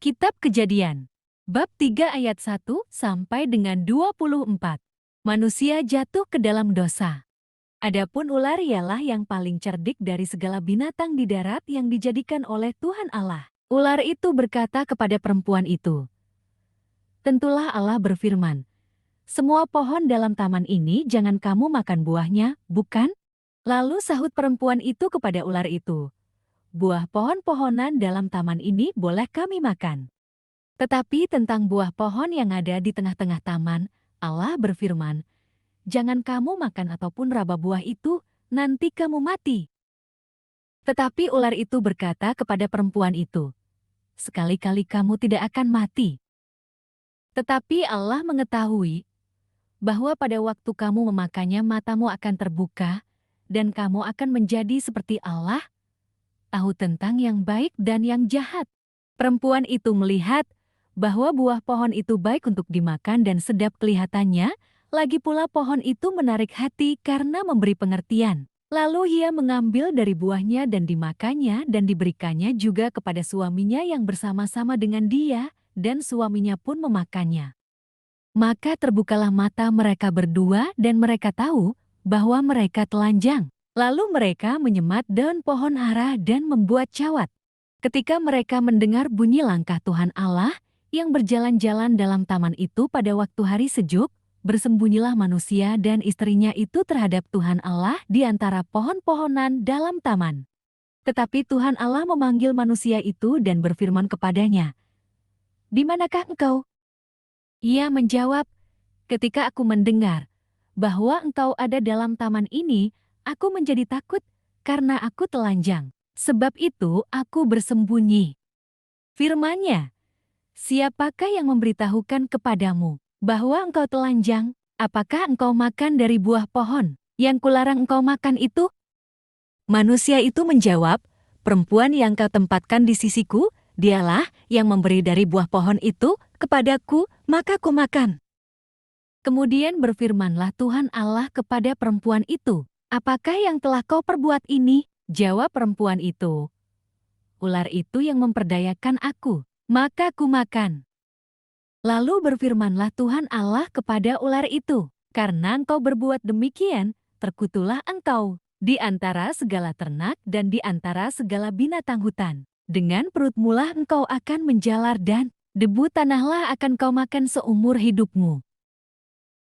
Kitab Kejadian, bab 3 ayat 1 sampai dengan 24. Manusia jatuh ke dalam dosa. Adapun ular ialah yang paling cerdik dari segala binatang di darat yang dijadikan oleh Tuhan Allah. Ular itu berkata kepada perempuan itu, "Tentulah Allah berfirman, semua pohon dalam taman ini jangan kamu makan buahnya, bukan?" Lalu sahut perempuan itu kepada ular itu, "Buah pohon-pohonan dalam taman ini boleh kami makan. Tetapi tentang buah pohon yang ada di tengah-tengah taman, Allah berfirman, jangan kamu makan ataupun raba buah itu, nanti kamu mati." Tetapi ular itu berkata kepada perempuan itu, "Sekali-kali kamu tidak akan mati." Tetapi Allah mengetahui bahwa pada waktu kamu memakannya matamu akan terbuka, dan kamu akan menjadi seperti Allah, tahu tentang yang baik dan yang jahat. Perempuan itu melihat bahwa buah pohon itu baik untuk dimakan dan sedap kelihatannya, lagi pula pohon itu menarik hati karena memberi pengertian. Lalu ia mengambil dari buahnya dan dimakannya dan diberikannya juga kepada suaminya yang bersama-sama dengan dia, dan suaminya pun memakannya. Maka terbukalah mata mereka berdua dan mereka tahu bahwa mereka telanjang. Lalu mereka menyemat daun pohon ara dan membuat cawat. Ketika mereka mendengar bunyi langkah Tuhan Allah yang berjalan-jalan dalam taman itu pada waktu hari sejuk, bersembunyilah manusia dan istrinya itu terhadap Tuhan Allah di antara pohon-pohonan dalam taman. Tetapi Tuhan Allah memanggil manusia itu dan berfirman kepadanya, "Di manakah engkau?" Ia menjawab, "Ketika aku mendengar bahwa engkau ada dalam taman ini, aku menjadi takut karena aku telanjang. Sebab itu aku bersembunyi." Firman-Nya, "Siapakah yang memberitahukan kepadamu bahwa engkau telanjang? Apakah engkau makan dari buah pohon yang kularang engkau makan itu?" Manusia itu menjawab, "Perempuan yang kau tempatkan di sisiku, dialah yang memberi dari buah pohon itu kepadaku, maka ku makan." Kemudian berfirmanlah Tuhan Allah kepada perempuan itu, "Apakah yang telah kau perbuat ini?" Jawab perempuan itu, "Ular itu yang memperdayakan aku, maka ku makan." Lalu berfirmanlah Tuhan Allah kepada ular itu, "Karena engkau berbuat demikian, terkutuklah engkau di antara segala ternak dan di antara segala binatang hutan. Dengan perutmulah engkau akan menjalar dan debu tanahlah akan kau makan seumur hidupmu.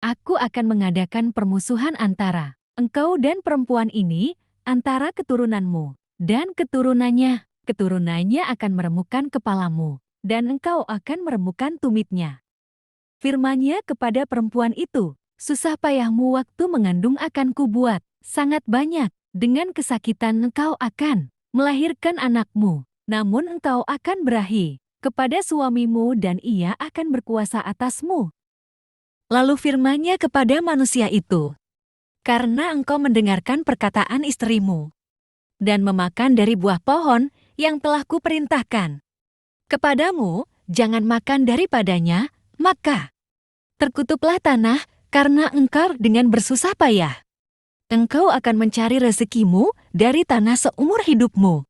Aku akan mengadakan permusuhan antara engkau dan perempuan ini, antara keturunanmu dan keturunannya. Keturunannya akan meremukkan kepalamu, dan engkau akan meremukkan tumitnya." Firman-Nya kepada perempuan itu, "Susah payahmu waktu mengandung akan kubuat sangat banyak. Dengan kesakitan engkau akan melahirkan anakmu, namun engkau akan berahi kepada suamimu dan ia akan berkuasa atasmu." Lalu firman-Nya kepada manusia itu, "Karena engkau mendengarkan perkataan istrimu, dan memakan dari buah pohon yang telah kuperintahkan kepadamu, jangan makan daripadanya, maka terkutuklah tanah karena engkau dengan bersusah payah. Engkau akan mencari rezekimu dari tanah seumur hidupmu.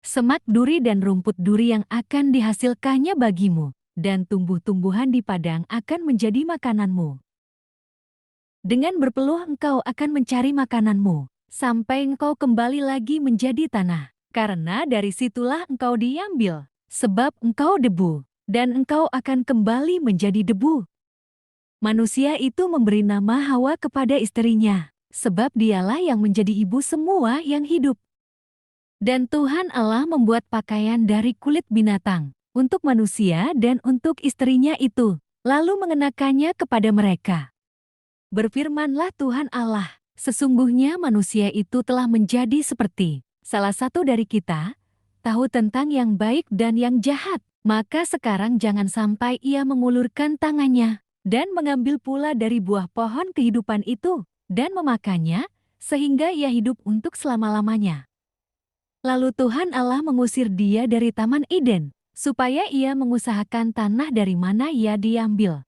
Semak duri dan rumput duri yang akan dihasilkannya bagimu, dan tumbuh-tumbuhan di padang akan menjadi makananmu. Dengan berpeluh engkau akan mencari makananmu, sampai engkau kembali lagi menjadi tanah, karena dari situlah engkau diambil, sebab engkau debu, dan engkau akan kembali menjadi debu." Manusia itu memberi nama Hawa kepada istrinya, sebab dialah yang menjadi ibu semua yang hidup. Dan Tuhan Allah membuat pakaian dari kulit binatang untuk manusia dan untuk istrinya itu, lalu mengenakannya kepada mereka. Berfirmanlah Tuhan Allah, "Sesungguhnya manusia itu telah menjadi seperti salah satu dari kita, tahu tentang yang baik dan yang jahat. Maka sekarang jangan sampai ia mengulurkan tangannya dan mengambil pula dari buah pohon kehidupan itu dan memakannya, sehingga ia hidup untuk selama-lamanya." Lalu Tuhan Allah mengusir dia dari Taman Eden, supaya ia mengusahakan tanah dari mana ia diambil.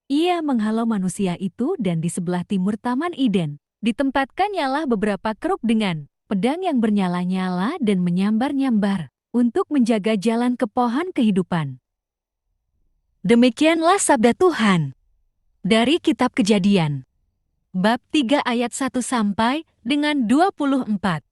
Ia menghalau manusia itu dan di sebelah timur Taman Eden, ditempatkan beberapa keruk dengan pedang yang bernyala-nyala dan menyambar-nyambar, untuk menjaga jalan ke pohon kehidupan. Demikianlah sabda Tuhan. Dari Kitab Kejadian, bab 3 ayat 1 sampai dengan 24.